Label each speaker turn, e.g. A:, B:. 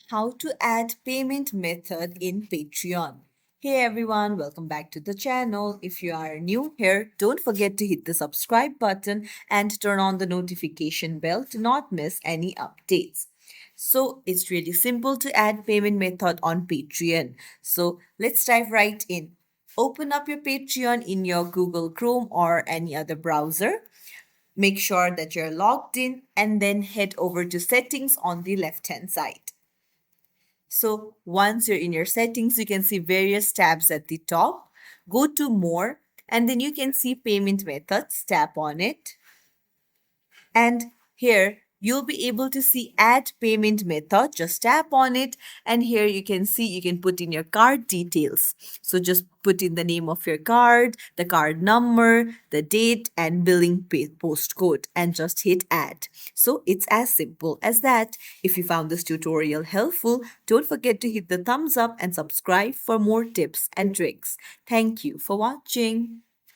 A: How to add payment method in Patreon. Hey everyone, welcome back to the channel. If you are new here, don't forget to hit the subscribe button and turn on the notification bell to not miss any updates. So it's really simple to add payment method on Patreon. So let's dive right in. Open up your Patreon in your Google Chrome or any other browser. Make sure that you're logged in and then head over to settings on the left hand side. So once you're in your settings, you can see various tabs at the top. Go to more and then you can see payment methods. Tap on it. And here you'll be able to see add payment method. Just tap on it and here you can see you can put in your card details. So just put in the name of your card, the card number, the date and billing postcode and just hit add. So it's as simple as that. If you found this tutorial helpful, don't forget to hit the thumbs up and subscribe for more tips and tricks. Thank you for watching.